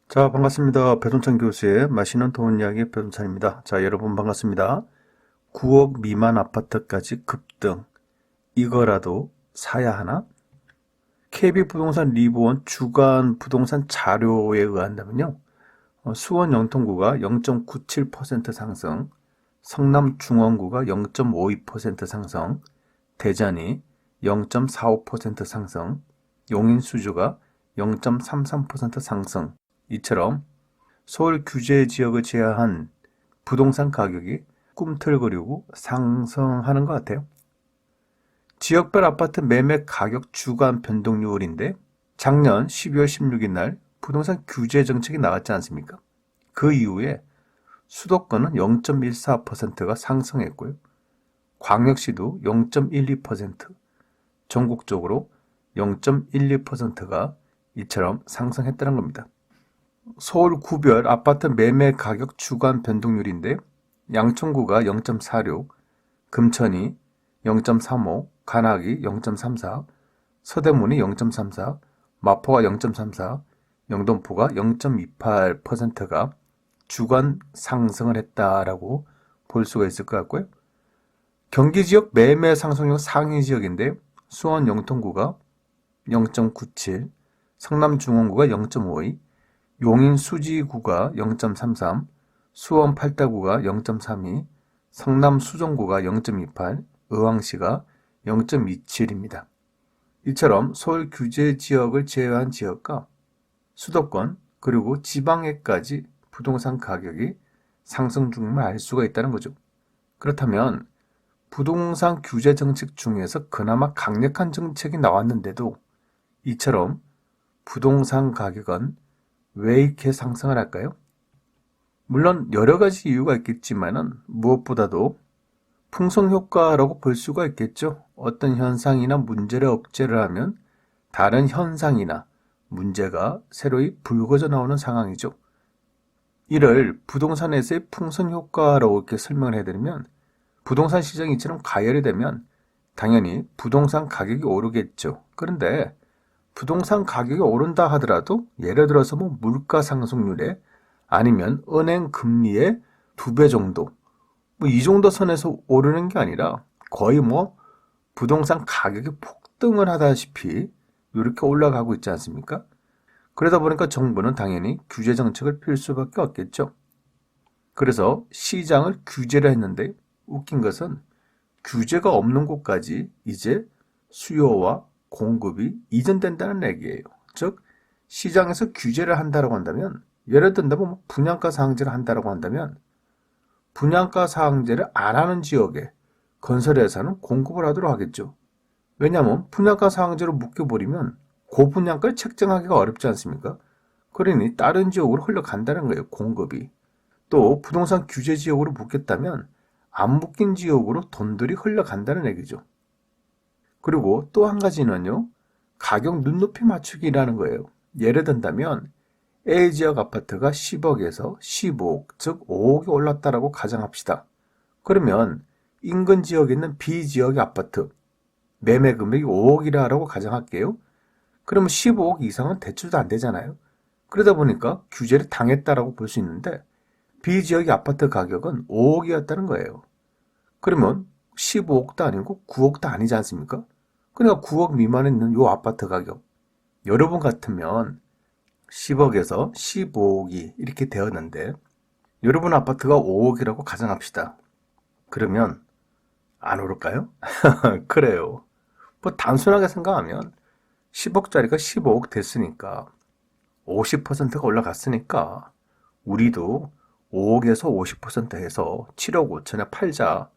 자, 반갑습니다. 배동찬 교수의 맛있는 돈 이야기 배동찬입니다. 자, 여러분 반갑습니다. 9억 미만 아파트까지 급등. 이거라도 사야 하나? KB부동산 리브원 주간 부동산 자료에 의한다면요. 수원 영통구가 0.97% 상승, 성남 중원구가 0.52% 상승, 대전이 0.45% 상승, 용인 수주가 0.33% 상승. 이처럼 서울 규제 지역을 제외한 부동산 가격이 꿈틀거리고 상승하는 것 같아요. 지역별 아파트 매매 가격 주간 변동률인데 작년 12월 16일 날 부동산 규제 정책이 나왔지 않습니까? 그 이후에 수도권은 0.14%가 상승했고요. 광역시도 0.12%, 전국적으로 0.12%가 이처럼 상승했다는 겁니다. 서울 구별 아파트 매매 가격 주간 변동률인데 양천구가 0.46, 금천이 0.35, 간악이 0.34, 서대문이 0.34, 마포가 0.34, 영등포가 0.28%가 주간 상승을 했다라고 볼 수가 있을 것 같고요. 경기 지역 매매 상승률 상위 지역인데 수원 영통구가 0.97, 성남 중원구가 0.52, 용인 수지구가 0.33, 수원 팔다구가 0.32, 성남 수정구가 0.28, 의왕시가 0.27입니다. 이처럼 서울 규제 지역을 제외한 지역과 수도권 그리고 지방에까지 부동산 가격이 상승 중임을 알 수가 있다는 거죠. 그렇다면 부동산 규제 정책 중에서 그나마 강력한 정책이 나왔는데도 이처럼 부동산 가격은 왜 이렇게 상승을 할까요? 물론 여러 가지 이유가 있겠지만은 무엇보다도 풍성효과라고 볼 수가 있겠죠. 어떤 현상이나 문제를 억제를 하면 다른 현상이나 문제가 새로이 불거져 나오는 상황이죠. 이를 부동산에서의 풍성효과라고 이렇게 설명을 해드리면 부동산 시장이 이처럼 가열이 되면 당연히 부동산 가격이 오르겠죠. 그런데 부동산 가격이 오른다 하더라도 예를 들어서 뭐 물가 상승률에 아니면 은행 금리의 2배 정도 뭐 이 정도 선에서 오르는 게 아니라 거의 뭐 부동산 가격이 폭등을 하다시피 이렇게 올라가고 있지 않습니까? 그러다 보니까 정부는 당연히 규제 정책을 펼 수밖에 없겠죠. 그래서 시장을 규제를 했는데 웃긴 것은 규제가 없는 곳까지 이제 수요와 공급이 이전된다는 얘기예요. 즉 시장에서 규제를 한다고 한다면 예를 든다면 분양가 상한제를 한다고 한다면 분양가 상한제를 안 하는 지역에 건설회사는 공급을 하도록 하겠죠. 왜냐하면 분양가 상한제로 묶여버리면 고분양가를 책정하기가 어렵지 않습니까? 그러니 다른 지역으로 흘러간다는 거예요. 공급이. 또 부동산 규제 지역으로 묶였다면 안 묶인 지역으로 돈들이 흘러간다는 얘기죠. 그리고 또 한 가지는요. 가격 눈높이 맞추기라는 거예요. 예를 든다면 A지역 아파트가 10억에서 15억, 즉 5억이 올랐다라고 가정합시다. 그러면 인근 지역에 있는 B지역의 아파트 매매 금액이 5억이라고 가정할게요. 그러면 15억 이상은 대출도 안 되잖아요. 그러다 보니까 규제를 당했다라고 볼 수 있는데 B지역의 아파트 가격은 5억이었다는 거예요. 그러면 15억도 아니고 9억도 아니지 않습니까? 그러니까 9억 미만에 있는 이 아파트 가격. 여러분 같으면 10억에서 15억이 이렇게 되었는데 여러분 아파트가 5억이라고 가정합시다. 그러면 안 오를까요? 그래요. 뭐 단순하게 생각하면 10억짜리가 15억 됐으니까 50%가 올라갔으니까 우리도 5억에서 50% 해서 7억 5천에 팔자.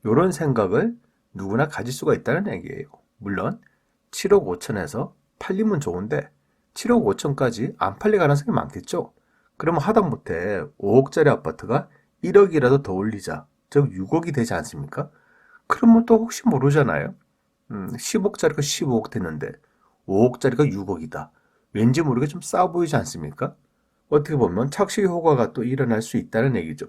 이런 생각을 누구나 가질 수가 있다는 얘기예요. 물론 7억 5천에서 팔리면 좋은데 7억 5천까지 안 팔릴 가능성이 많겠죠. 그러면 하다못해 5억짜리 아파트가 1억이라도 더 올리자. 즉 6억이 되지 않습니까? 그러면 또 혹시 모르잖아요. 10억짜리가 15억 됐는데 5억짜리가 6억이다. 왠지 모르게 좀 싸 보이지 않습니까? 어떻게 보면 착시 효과가 또 일어날 수 있다는 얘기죠.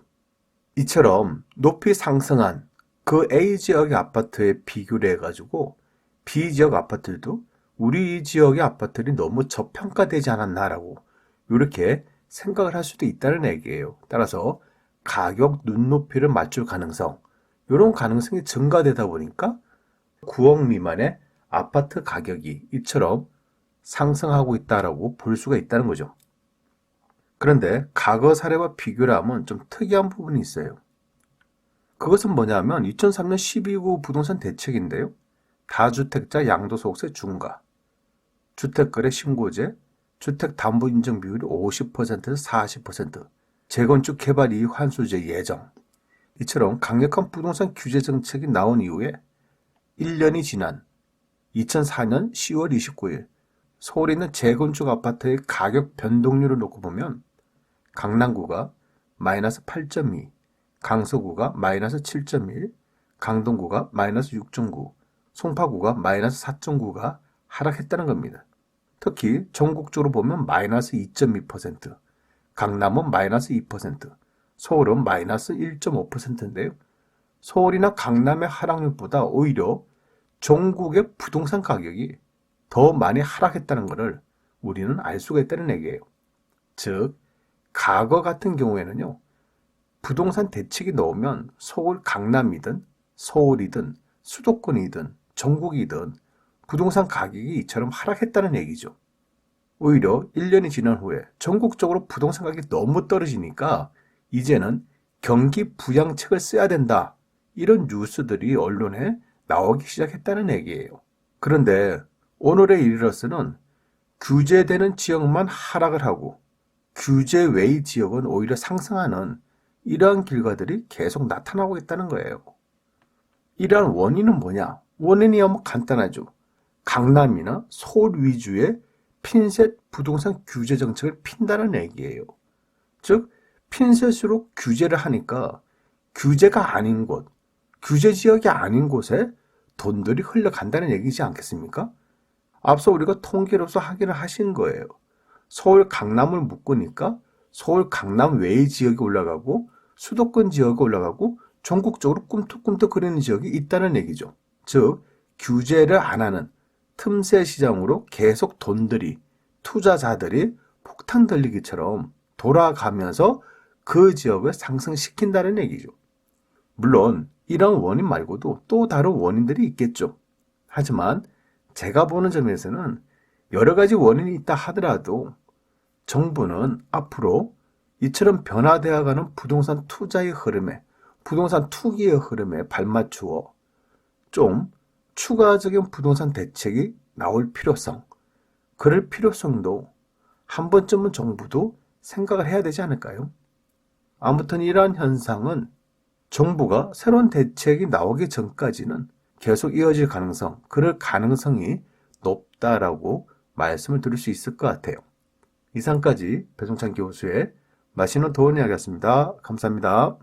이처럼 높이 상승한 그 A지역의 아파트에 비교를 해가지고 B지역 아파트들도 우리 지역의 아파트들이 너무 저평가되지 않았나라고 이렇게 생각을 할 수도 있다는 얘기예요. 따라서 가격 눈높이를 맞출 가능성, 이런 가능성이 증가되다 보니까 9억 미만의 아파트 가격이 이처럼 상승하고 있다라고 볼 수가 있다는 거죠. 그런데 과거 사례와 비교를 하면 좀 특이한 부분이 있어요. 그것은 뭐냐면 2003년 12구 부동산 대책인데요. 다주택자 양도소득세 중과, 주택거래 신고제, 주택담보인정 비율이 50%에서 40%, 재건축 개발 이익 환수제 예정, 이처럼 강력한 부동산 규제 정책이 나온 이후에 1년이 지난 2004년 10월 29일 서울에 있는 재건축 아파트의 가격 변동률을 놓고 보면 강남구가 마이너스 8.2, 강서구가 마이너스 7.1, 강동구가 마이너스 6.9, 송파구가 마이너스 4.9가 하락했다는 겁니다. 특히 전국적으로 보면 마이너스 2.2%, 강남은 마이너스 2%, 서울은 마이너스 1.5%인데요. 서울이나 강남의 하락률보다 오히려 전국의 부동산 가격이 더 많이 하락했다는 것을 우리는 알 수가 있다는 얘기예요. 즉, 과거 같은 경우에는요, 부동산 대책이 나오면 서울 강남이든 서울이든 수도권이든 전국이든 부동산 가격이 이처럼 하락했다는 얘기죠. 오히려 1년이 지난 후에 전국적으로 부동산 가격이 너무 떨어지니까 이제는 경기 부양책을 써야 된다. 이런 뉴스들이 언론에 나오기 시작했다는 얘기예요. 그런데 오늘에 이르러서는 규제되는 지역만 하락을 하고 규제 외의 지역은 오히려 상승하는 이러한 결과들이 계속 나타나고 있다는 거예요. 이러한 원인은 뭐냐? 원인이야 간단하죠. 강남이나 서울 위주의 핀셋 부동산 규제 정책을 핀다는 얘기예요. 즉, 핀셋으로 규제를 하니까 규제가 아닌 곳, 규제 지역이 아닌 곳에 돈들이 흘러간다는 얘기지 않겠습니까? 앞서 우리가 통계로서 확인을 하신 거예요. 서울 강남을 묶으니까 서울 강남 외의 지역이 올라가고 수도권 지역이 올라가고 전국적으로 꿈틀꿈틀거리는 지역이 있다는 얘기죠. 즉, 규제를 안 하는 틈새 시장으로 계속 돈들이, 투자자들이 폭탄 들리기처럼 돌아가면서 그 지역을 상승시킨다는 얘기죠. 물론 이런 원인 말고도 또 다른 원인들이 있겠죠. 하지만 제가 보는 점에서는 여러 가지 원인이 있다 하더라도 정부는 앞으로 이처럼 변화되어가는 부동산 투자의 흐름에, 부동산 투기의 흐름에 발맞추어 좀 추가적인 부동산 대책이 나올 필요성, 그럴 필요성도 한 번쯤은 정부도 생각을 해야 되지 않을까요? 아무튼 이러한 현상은 정부가 새로운 대책이 나오기 전까지는 계속 이어질 가능성, 그럴 가능성이 높다라고 말씀을 드릴 수 있을 것 같아요. 이상까지 배종찬 교수의 맛있는 도움 이야기였습니다. 감사합니다.